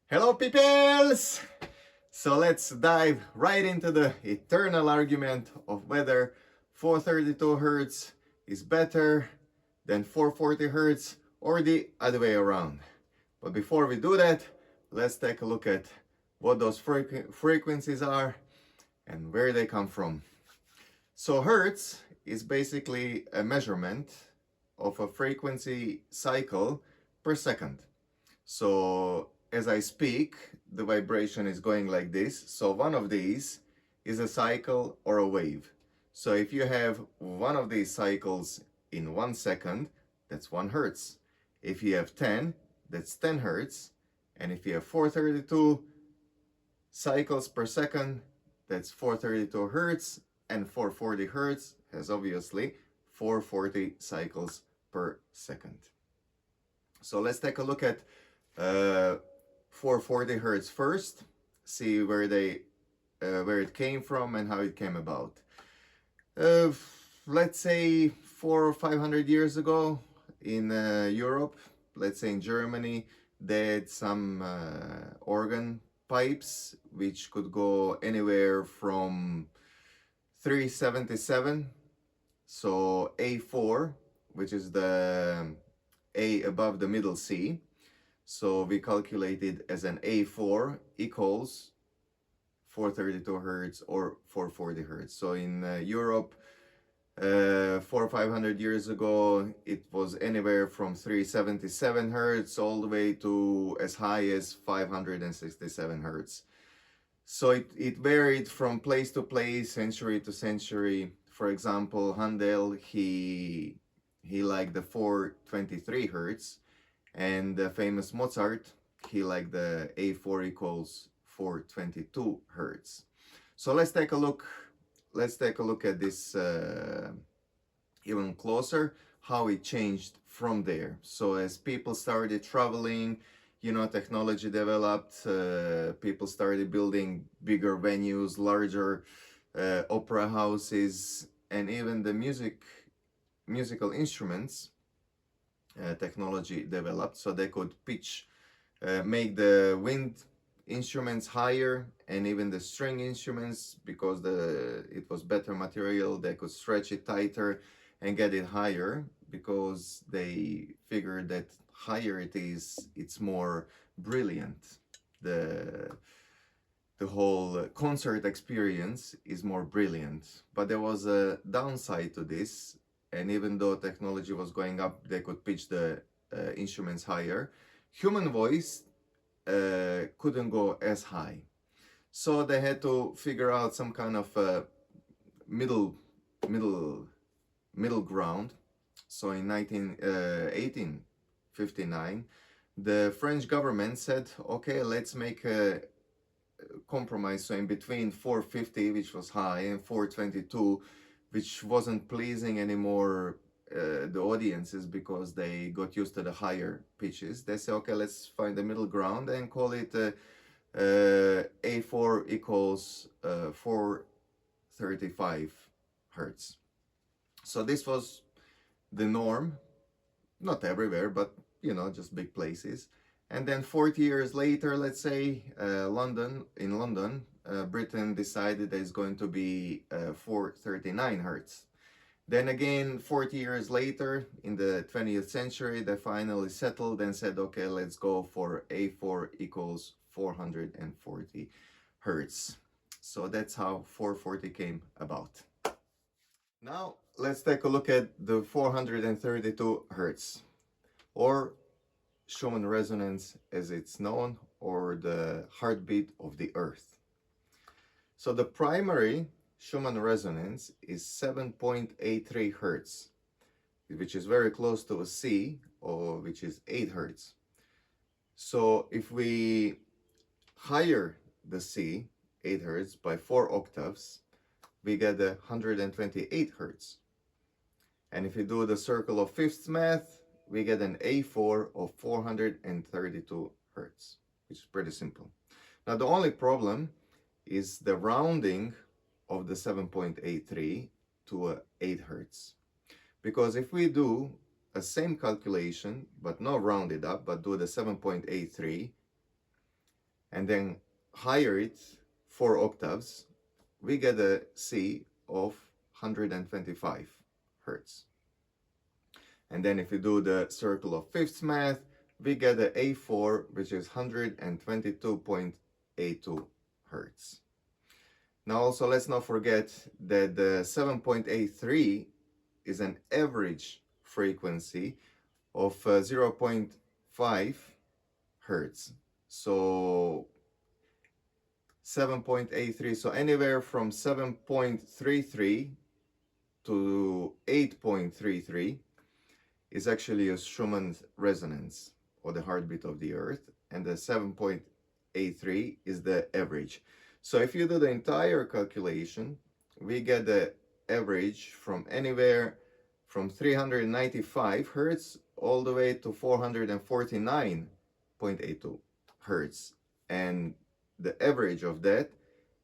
Hello, peoples! So let's dive right into the eternal argument of whether 432 Hz is better than 440 Hz or the other way around. But before we do that, let's take a look at what those frequencies are and where they come from. So Hertz is basically a measurement of a frequency cycle per second. So as I speak, the vibration is going like this. So one of these is a cycle or a wave. So if you have one of these cycles in 1 second, that's 1 hertz. If you have 10, that's 10 hertz. And if you have 432 cycles per second, that's 432 hertz. And 440 hertz has obviously 440 cycles per second. So let's take a look at 440 hertz first, see where it came from and how it came about. Let's say 400 or 500 years ago in Europe, let's say in Germany, they had some organ pipes which could go anywhere from 377, so A4, which is the A above the middle C. So we calculated as an A4 equals 432 hertz or 440 hertz. So in Europe, 400 or 500 years ago, it was anywhere from 377 hertz all the way to as high as 567 hertz. So it varied from place to place, century to century. For example, Handel, he liked the 423 hertz. And the famous Mozart, he liked the A4 equals 422 hertz. So let's take a look at this even closer, how it changed from there. So as people started traveling, technology developed, people started building bigger venues, larger opera houses, and even the musical instruments technology developed, so they could make the wind instruments higher, and even the string instruments, because it was better material, they could stretch it tighter and get it higher, because they figured that higher it is, it's more brilliant. The whole concert experience is more brilliant. But there was a downside to this, and even though technology was going up, they could pitch the instruments higher. Human voice couldn't go as high, so they had to figure out some kind of middle ground. So in 1859, the French government said, okay, let's make a compromise. So in between 450, which was high, and 422, which wasn't pleasing anymore the audiences, because they got used to the higher pitches. They say, okay, let's find the middle ground and call it A4 equals 435 hertz. So this was the norm, not everywhere, but just big places. And then 40 years later, let's say, in London, Britain decided that it's going to be 439 hertz. Then again, 40 years later, in the 20th century, they finally settled and said, okay, let's go for A4 equals 440 hertz. So that's how 440 came about. Now, let's take a look at the 432 hertz, or Schumann resonance as it's known, or the heartbeat of the earth. So the primary Schumann resonance is 7.83 hertz, which is very close to a C, or which is 8 hertz. So if we higher the C, 8 hertz, by 4 octaves, we get 128 hertz. And if we do the circle of fifths math, we get an A4 of 432 hertz, which is pretty simple. Now the only problem is the rounding of the 7.83 to 8 hertz. Because if we do a same calculation, but not round it up, but do the 7.83, and then higher it 4 octaves, we get a C of 125 hertz. And then if we do the circle of fifths math, we get a A4, which is 122.82 hertz. Now also let's not forget that the 7.83 is an average frequency of 0.5 hertz. So 7.83, so anywhere from 7.33 to 8.33 is actually a Schumann resonance, or the heartbeat of the earth, and the 7.83 is the average. So if you do the entire calculation, we get the average from anywhere from 395 hertz all the way to 449.82 hertz, and the average of that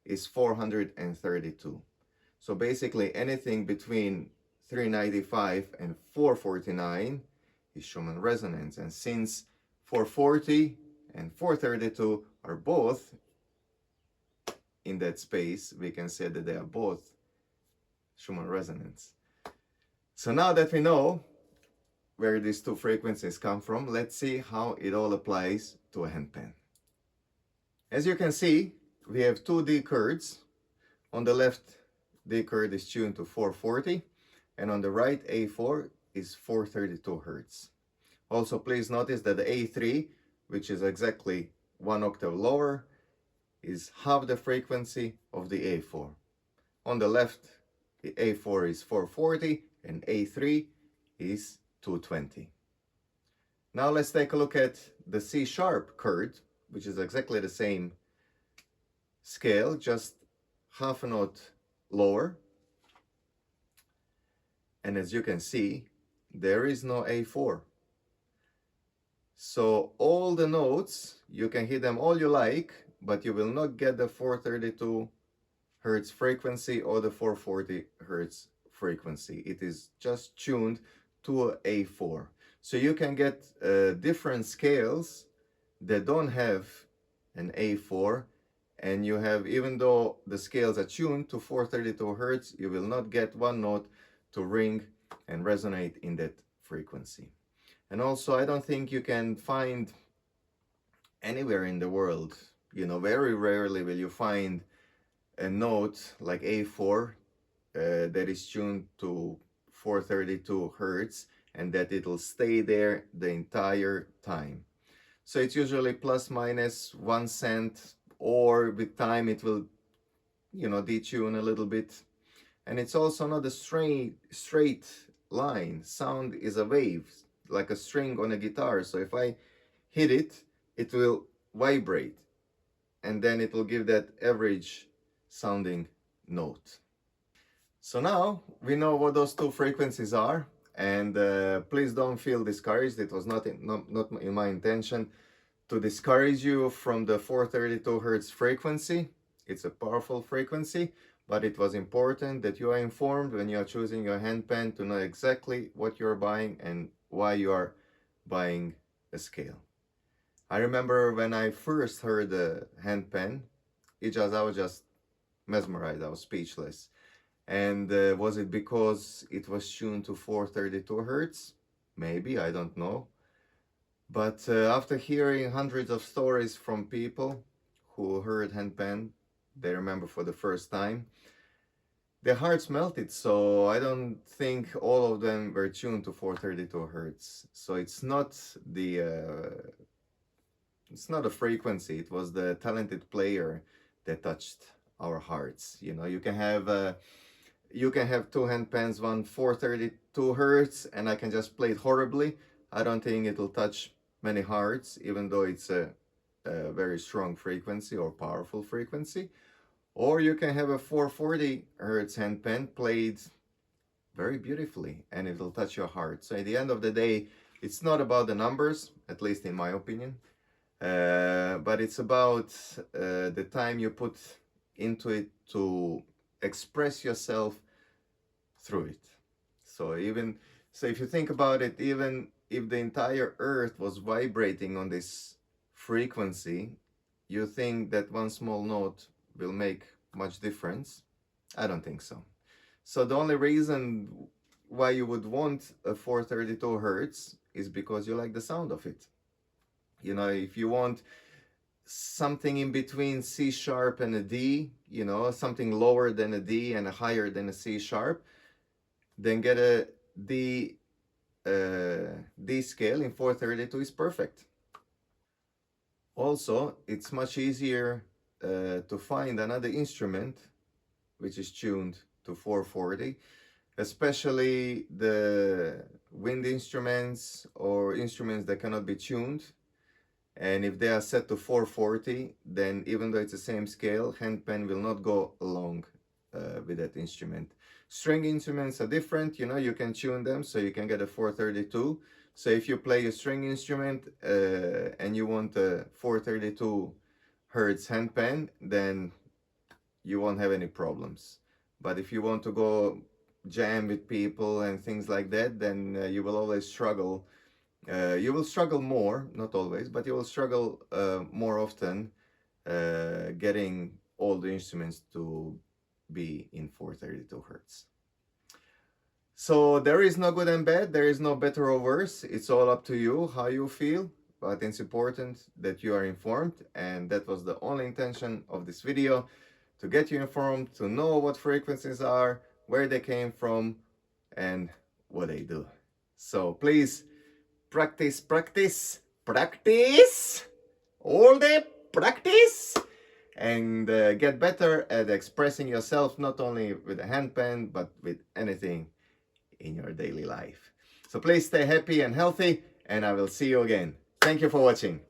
is 432. So basically anything between 395 and 449 is Schumann resonance. And since 440 and 432 are both in that space, we can say that they are both Schumann resonance. So now that we know where these two frequencies come from, let's see how it all applies to a handpan. As you can see, we have two D chords. On the left, D chord is tuned to 440, and on the right, A4 is 432 hertz. Also, please notice that the A3, which is exactly 1 octave lower, is half the frequency of the A4. On the left, the A4 is 440 and A3 is 220. Now let's take a look at the C sharp chord, which is exactly the same scale, just half a note lower. And as you can see, there is no A4. So all the notes, you can hit them all you like, but you will not get the 432 hertz frequency or the 440 hertz frequency. It is just tuned to a A4. So you can get different scales that don't have an A4, and you have, even though the scales are tuned to 432 hertz, you will not get one note to ring and resonate in that frequency. And also, I don't think you can find anywhere in the world, very rarely will you find a note like A4 that is tuned to 432 hertz and that it'll stay there the entire time. So it's usually plus minus 1 cent, or with time it will, detune a little bit. And it's also not a straight line. Sound is a wave, like a string on a guitar. So if I hit it, it will vibrate, and then it will give that average sounding note. So now we know what those two frequencies are, and please don't feel discouraged. It was not in my intention to discourage you from the 432 hertz frequency. It's a powerful frequency, but it was important that you are informed when you are choosing your handpan to know exactly what you're buying and why you are buying a scale. I remember when I first heard the handpan, I was just mesmerized. I was speechless. And was it because it was tuned to 432 hertz? Maybe, I don't know. But after hearing hundreds of stories from people who heard handpan, they remember for the first time, their hearts melted. So I don't think all of them were tuned to 432 hertz. So it's not a frequency. It was the talented player that touched our hearts. You can have two handpans, one 432 hertz, and I can just play it horribly. I don't think it'll touch many hearts, even though it's a very strong frequency or powerful frequency. Or you can have a 440 hertz handpan played very beautifully, and it'll touch your heart. So at the end of the day, it's not about the numbers, at least in my opinion, but it's about the time you put into it to express yourself through it. So if you think about it, even if the entire earth was vibrating on this frequency, you think that one small note will make much difference? I don't think so. So the only reason why you would want a 432 hertz is because you like the sound of it. You know, if you want something in between C sharp and a D, you know, something lower than a D and a higher than a C sharp, then get a D, D scale in 432 is perfect. Also, it's much easier to find another instrument which is tuned to 440, especially the wind instruments or instruments that cannot be tuned. And if they are set to 440, then even though it's the same scale, handpan will not go along with that instrument. String instruments are different, you know, you can tune them so you can get a 432. So if you play a string instrument and you want a 432 hertz handpan, then you won't have any problems. But if you want to go jam with people and things like that, then you will always struggle. You will struggle more, not always, but you will struggle more often getting all the instruments to be in 432 hertz. So there is no good and bad, there is no better or worse. It's all up to you how you feel, but it's important that you are informed, and that was the only intention of this video, to get you informed, to know what frequencies are, where they came from, and what they do. So please practice, practice, practice, all day practice, and get better at expressing yourself, not only with a handpan, but with anything in your daily life. So please stay happy and healthy, and I will see you again. Thank you for watching.